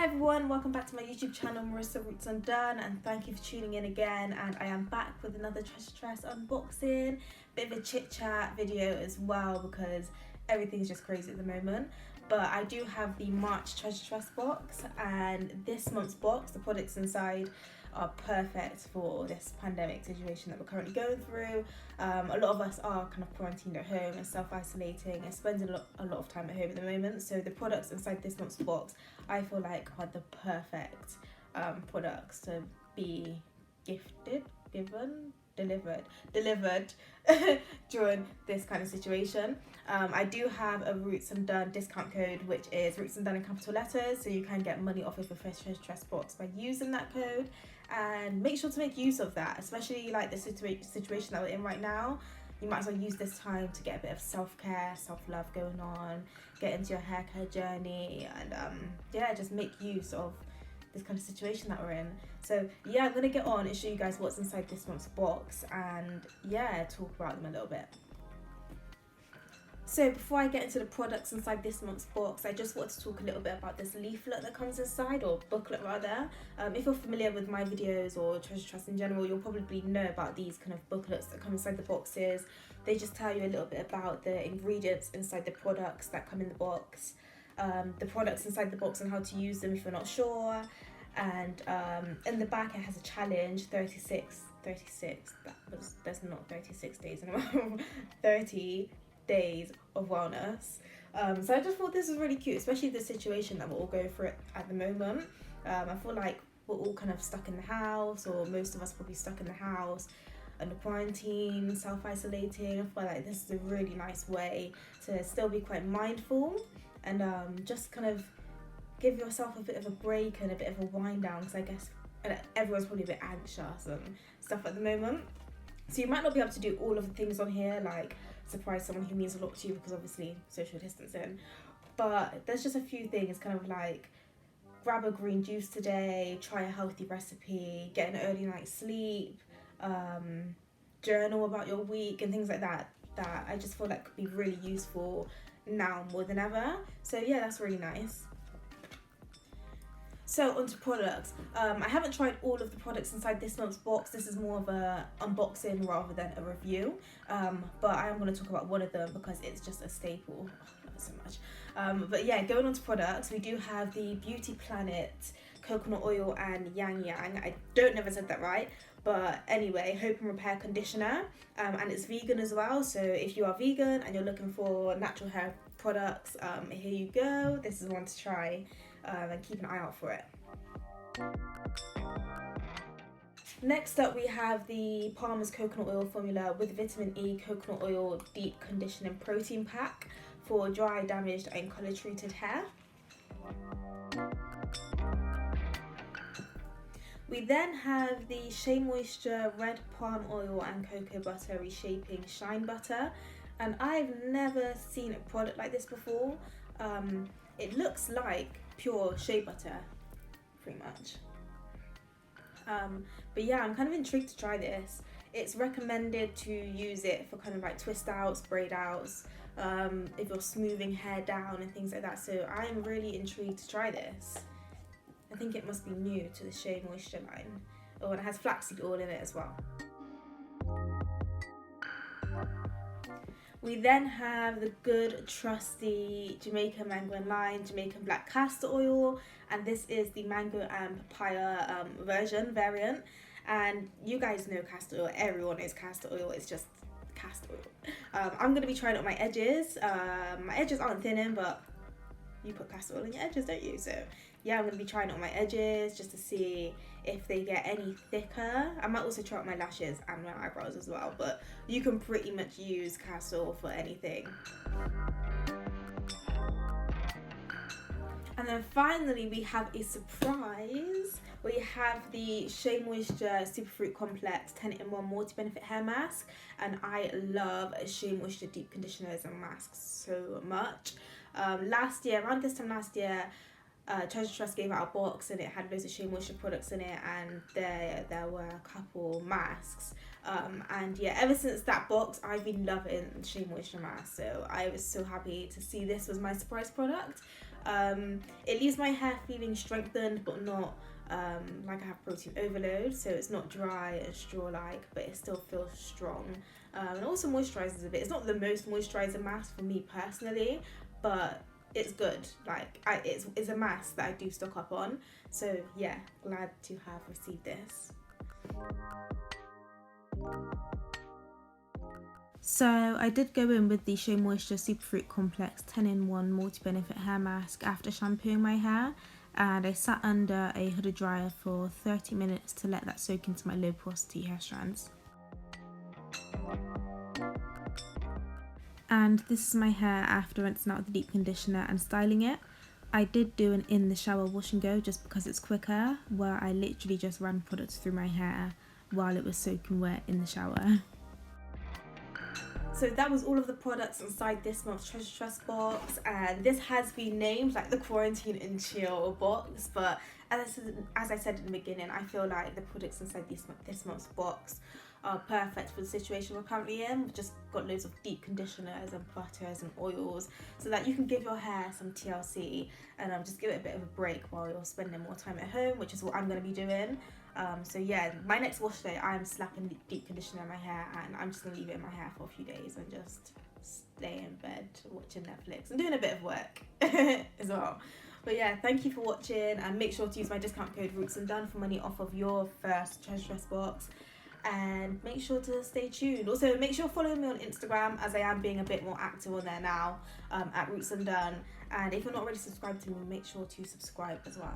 Hi everyone, welcome back to my YouTube channel, Marissa Roots Undone, and thank you for tuning in again. And I am back with another Treasure Tress unboxing, bit of a chit chat video as well because everything's just crazy at the moment. But I do have the March Treasure Tress box, and this month's box, the products inside are perfect for this pandemic situation that we're currently going through. A lot of us are kind of quarantined at home and self-isolating and spending a lot of time at home at the moment. So the products inside this month's box, I feel like are the perfect products to be gifted, given, delivered during this kind of situation. I do have a Roots Undone discount code, which is Roots Undone in capital letters, so you can get money off of your first Treasure Tress box by using that code. And make sure to make use of that, especially like the situation that we're in right now. You might as well use this time to get a bit of self-care, self-love going on, get into your hair care journey, and yeah, just make use of this kind of situation that we're in. So yeah, I'm gonna get on and show you guys what's inside this month's box and yeah, talk about them a little bit. So before I get into the products inside this month's box, I just want to talk a little bit about this leaflet that comes inside, or booklet rather. If you're familiar with my videos or Treasure Tress in general, you'll probably know about these kind of booklets that come inside the boxes. They just tell you a little bit about the ingredients inside the products that come in the box, the products inside the box and how to use them if you're not sure. And in the back it has a challenge, 36, that's not 36 days in a row, 30 days of wellness. So I just thought this was really cute, especially the situation that we're all going through at the moment. I feel like we're all kind of stuck in the house, or most of us probably stuck in the house under quarantine, self-isolating. I feel like this is a really nice way to still be quite mindful and just kind of give yourself a bit of a break and a bit of a wind down, because I guess everyone's probably a bit anxious and stuff at the moment. So you might not be able to do all of the things on here, like surprise someone who means a lot to you, because obviously social distancing, but there's just a few things, kind of like grab a green juice today, try a healthy recipe, get an early night's sleep, journal about your week and things like that I just feel like could be really useful now more than ever. So yeah, that's really nice. So onto products. I haven't tried all of the products inside this month's box. This is more of a unboxing rather than a review. But I am going to talk about one of them because it's just a staple. I love it so much. But yeah, going on to products, we do have the Beauty Planet coconut oil and Yang Yang. I don't know if I said that right, but anyway, Hope and Repair conditioner, and it's vegan as well. So if you are vegan and you're looking for natural hair products, here you go. This is one to try. And keep an eye out for it. Next up, we have the Palmer's coconut oil formula with vitamin E coconut oil deep conditioning protein pack for dry, damaged and color treated hair. We then have the Shea Moisture red palm oil and cocoa butter reshaping shine butter, and I've never seen a product like this before. It looks like pure shea butter, pretty much. But yeah, I'm kind of intrigued to try this. It's recommended to use it for kind of like twist outs, braid outs, if you're smoothing hair down and things like that. So I am really intrigued to try this. I think it must be new to the Shea Moisture line. Oh, and it has flaxseed oil in it as well. We then have the good trusty Jamaican mango and lime, Jamaican black castor oil, and this is the mango and papaya variant. And you guys know castor oil, everyone knows castor oil, it's just castor oil. I'm going to be trying it on my edges. My edges aren't thinning, but you put castor oil on your edges, don't you? So yeah, I'm going to be trying it on my edges just to see if they get any thicker. I might also try out my lashes and my eyebrows as well, but you can pretty much use castor oil for anything. And then finally we have a surprise. We have the Shea Moisture Superfruit Complex 10-in-1 multi-benefit hair mask, and I love Shea Moisture deep conditioners and masks so much. Last year, around this time last year, Treasure Tress gave out a box and it had loads of Shea Moisture products in it, and there were a couple masks. And yeah, ever since that box, I've been loving Shea Moisture mask. So I was so happy to see this was my surprise product. It leaves my hair feeling strengthened but not like I have protein overload, so it's not dry and straw-like, but it still feels strong. And also moisturizes a bit. It's not the most moisturizer mask for me personally, but it's good. Like it's a mask that I do stock up on. So yeah, glad to have received this. So I did go in with the Shea Moisture Superfruit Complex 10-in-1 multi-benefit hair mask after shampooing my hair, and I sat under a hooded dryer for 30 minutes to let that soak into my low porosity hair strands. And this is my hair after rinsing out with the deep conditioner and styling it. I did do an in the shower wash and go just because it's quicker, where I literally just ran products through my hair while it was soaking wet in the shower. So that was all of the products inside this month's Treasure Tress box, and this has been named like the Quarantine and Chill box, but as I said in the beginning, I feel like the products inside this month's box are perfect for the situation we're currently in. We've just got loads of deep conditioners and butters and oils so that you can give your hair some TLC and just give it a bit of a break while you're spending more time at home, which is what I'm going to be doing. So yeah, my next wash day, I'm slapping deep conditioner in my hair, and I'm just going to leave it in my hair for a few days and just stay in bed watching Netflix and doing a bit of work as well. But yeah, thank you for watching, and make sure to use my discount code Roots and Done for money off of your first Treasure Tress box. And make sure to stay tuned. Also, make sure to follow me on Instagram, as I am being a bit more active on there now, at Roots and Done. And if you're not already subscribed to me, make sure to subscribe as well.